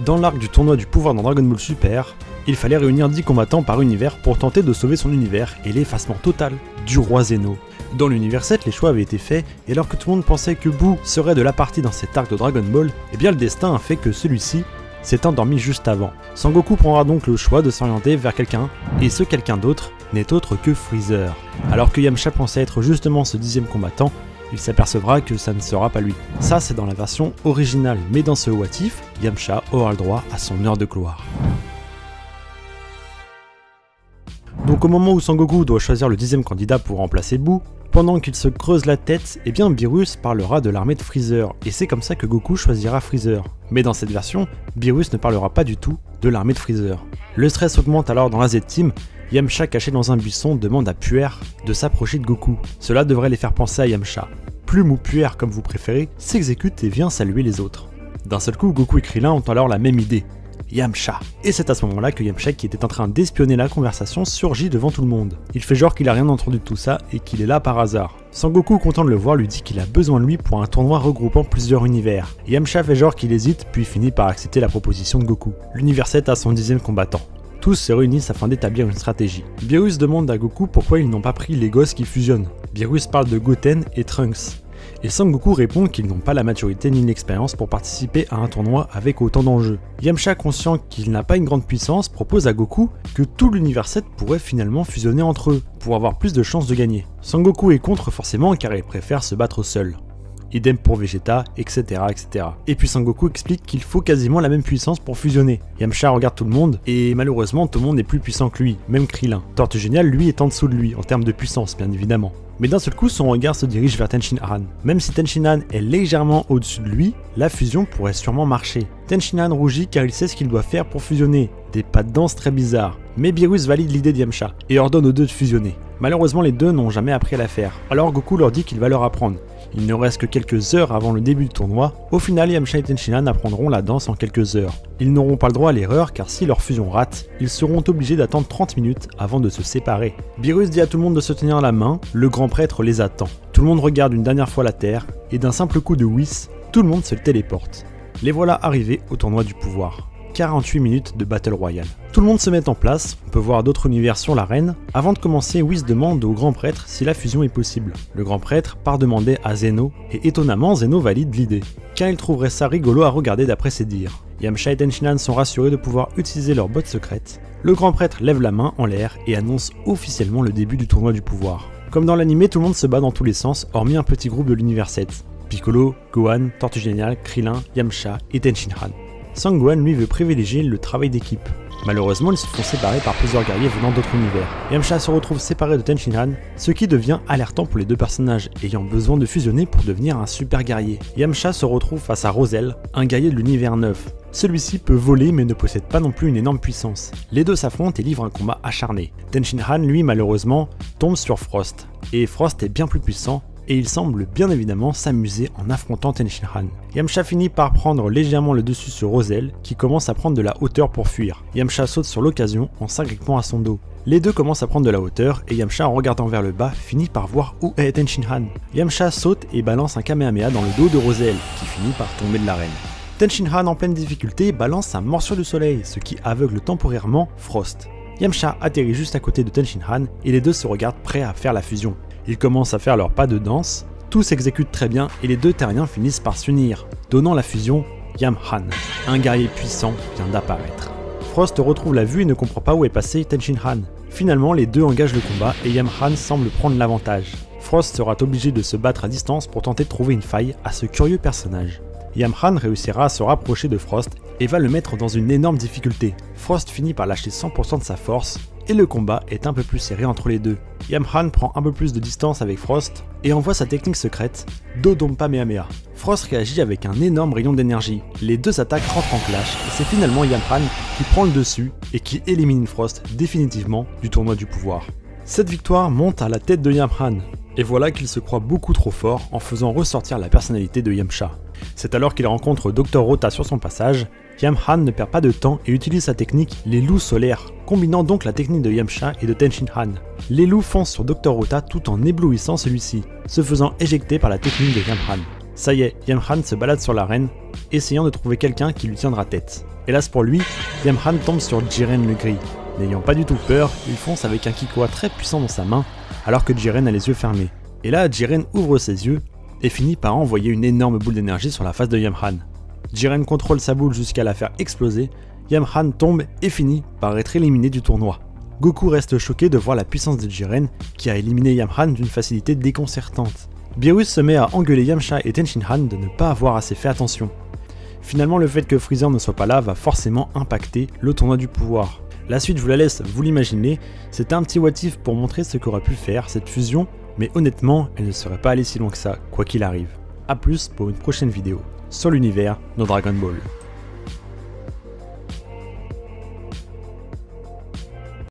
Dans l'arc du tournoi du pouvoir dans Dragon Ball Super, il fallait réunir 10 combattants par univers pour tenter de sauver son univers et l'effacement total du roi Zeno. Dans l'univers 7, les choix avaient été faits, et alors que tout le monde pensait que Boo serait de la partie dans cet arc de Dragon Ball, eh bien le destin a fait que celui-ci s'est endormi juste avant. Sangoku prendra donc le choix de s'orienter vers quelqu'un, et ce quelqu'un d'autre n'est autre que Freezer. Alors que Yamcha pensait être justement ce 10e combattant, il s'apercevra que ça ne sera pas lui. Ça c'est dans la version originale, mais dans ce What If, Yamcha aura le droit à son heure de gloire. Donc au moment où Sangoku doit choisir le 10e candidat pour remplacer Boo, pendant qu'il se creuse la tête, eh bien Beerus parlera de l'armée de Freezer, et c'est comme ça que Goku choisira Freezer. Mais dans cette version, Beerus ne parlera pas du tout de l'armée de Freezer. Le stress augmente alors dans la Z-Team, Yamcha caché dans un buisson demande à Puer de s'approcher de Goku. Cela devrait les faire penser à Yamcha. Plume ou Puer comme vous préférez, s'exécute et vient saluer les autres. D'un seul coup, Goku et Krillin ont alors la même idée. Yamcha. Et c'est à ce moment-là que Yamcha, qui était en train d'espionner la conversation, surgit devant tout le monde. Il fait genre qu'il a rien entendu de tout ça et qu'il est là par hasard. Sangoku, content de le voir, lui dit qu'il a besoin de lui pour un tournoi regroupant plusieurs univers. Yamcha fait genre qu'il hésite, puis finit par accepter la proposition de Goku. L'univers 7 a son 10e combattant. Tous se réunissent afin d'établir une stratégie. Beerus demande à Goku pourquoi ils n'ont pas pris les gosses qui fusionnent. Beerus parle de Goten et Trunks. Et Sangoku répond qu'ils n'ont pas la maturité ni l'expérience pour participer à un tournoi avec autant d'enjeux. Yamcha, conscient qu'il n'a pas une grande puissance, propose à Goku que tout l'univers 7 pourrait finalement fusionner entre eux, pour avoir plus de chances de gagner. Sangoku est contre forcément car il préfère se battre seul. Idem pour Vegeta, etc., etc. Et puis Sangoku explique qu'il faut quasiment la même puissance pour fusionner. Yamcha regarde tout le monde, et malheureusement tout le monde est plus puissant que lui, même Krillin. Tortue Géniale lui est en dessous de lui, en termes de puissance bien évidemment. Mais d'un seul coup son regard se dirige vers Tenshinhan. Même si Tenshinhan est légèrement au-dessus de lui, la fusion pourrait sûrement marcher. Tenshinhan rougit car il sait ce qu'il doit faire pour fusionner, des pas de danse très bizarres. Mais Beerus valide l'idée de Yamcha, et ordonne aux deux de fusionner. Malheureusement les deux n'ont jamais appris à la faire, alors Goku leur dit qu'il va leur apprendre. Il ne reste que quelques heures avant le début du tournoi, au final Yamcha et Tenshinhan apprendront la danse en quelques heures. Ils n'auront pas le droit à l'erreur car si leur fusion rate, ils seront obligés d'attendre 30 minutes avant de se séparer. Beerus dit à tout le monde de se tenir la main, le grand prêtre les attend. Tout le monde regarde une dernière fois la terre, et d'un simple coup de whis, tout le monde se téléporte. Les voilà arrivés au tournoi du pouvoir. 48 minutes de Battle Royale. Tout le monde se met en place, on peut voir d'autres univers sur l'arène. Avant de commencer, Whis demande au grand prêtre si la fusion est possible. Le grand prêtre part demander à Zeno, et étonnamment Zeno valide l'idée, car il trouverait ça rigolo à regarder d'après ses dires. Yamcha et Tenshinhan sont rassurés de pouvoir utiliser leur botte secrète. Le grand prêtre lève la main en l'air et annonce officiellement le début du tournoi du pouvoir. Comme dans l'anime, tout le monde se bat dans tous les sens, hormis un petit groupe de l'univers 7. Piccolo, Gohan, Tortue Géniale, Krillin, Yamcha et Tenshinhan. Sangohan lui veut privilégier le travail d'équipe. Malheureusement, ils se font séparer par plusieurs guerriers venant d'autres univers. Yamcha se retrouve séparé de Tenshinhan, ce qui devient alertant pour les deux personnages, ayant besoin de fusionner pour devenir un super guerrier. Yamcha se retrouve face à Rosel, un guerrier de l'univers 9. Celui-ci peut voler mais ne possède pas non plus une énorme puissance. Les deux s'affrontent et livrent un combat acharné. Tenshinhan, lui, malheureusement, tombe sur Frost. Et Frost est bien plus puissant, et il semble bien évidemment s'amuser en affrontant Tenshinhan. Yamcha finit par prendre légèrement le dessus sur Rosel, qui commence à prendre de la hauteur pour fuir. Yamcha saute sur l'occasion en s'agrippant à son dos. Les deux commencent à prendre de la hauteur, et Yamcha, en regardant vers le bas, finit par voir où est Tenshinhan. Yamcha saute et balance un Kamehameha dans le dos de Rosel, qui finit par tomber de l'arène. Tenshinhan, en pleine difficulté, balance sa morsure du soleil, ce qui aveugle temporairement Frost. Yamcha atterrit juste à côté de Tenshinhan, et les deux se regardent prêts à faire la fusion. Ils commencent à faire leur pas de danse, tout s'exécute très bien et les deux terriens finissent par s'unir, donnant la fusion Yamhan. Un guerrier puissant vient d'apparaître. Frost retrouve la vue et ne comprend pas où est passé Tenshinhan. Finalement, les deux engagent le combat et Yamhan semble prendre l'avantage. Frost sera obligé de se battre à distance pour tenter de trouver une faille à ce curieux personnage. Yamhan réussira à se rapprocher de Frost et va le mettre dans une énorme difficulté. Frost finit par lâcher 100% de sa force et le combat est un peu plus serré entre les deux. Yamhan prend un peu plus de distance avec Frost et envoie sa technique secrète, Dodonpa Mehamea. Frost réagit avec un énorme rayon d'énergie. Les deux attaques rentrent en clash et c'est finalement Yamhan qui prend le dessus et qui élimine Frost définitivement du tournoi du pouvoir. Cette victoire monte à la tête de Yamhan, et voilà qu'il se croit beaucoup trop fort en faisant ressortir la personnalité de Yamcha. C'est alors qu'il rencontre Dr Rota sur son passage. Yamhan ne perd pas de temps et utilise sa technique les loups solaires, combinant donc la technique de Yamcha et de Tenshinhan. Les loups foncent sur Dr Rota tout en éblouissant celui-ci, se faisant éjecter par la technique de Yamhan. Ça y est, Yamhan se balade sur l'arène, essayant de trouver quelqu'un qui lui tiendra tête. Hélas pour lui, Yamhan tombe sur Jiren le Gris. N'ayant pas du tout peur, il fonce avec un Kikoa très puissant dans sa main, alors que Jiren a les yeux fermés. Et là, Jiren ouvre ses yeux et finit par envoyer une énorme boule d'énergie sur la face de Yamhan. Jiren contrôle sa boule jusqu'à la faire exploser, Yamhan tombe et finit par être éliminé du tournoi. Goku reste choqué de voir la puissance de Jiren, qui a éliminé Yamhan d'une facilité déconcertante. Beerus se met à engueuler Yamcha et Tenshinhan de ne pas avoir assez fait attention. Finalement, le fait que Freezer ne soit pas là va forcément impacter le tournoi du pouvoir. La suite, je vous la laisse vous l'imaginer, c'est un petit what if pour montrer ce qu'aurait pu faire cette fusion, mais honnêtement, elle ne serait pas allée si loin que ça, quoi qu'il arrive. A plus pour une prochaine vidéo sur l'univers de Dragon Ball.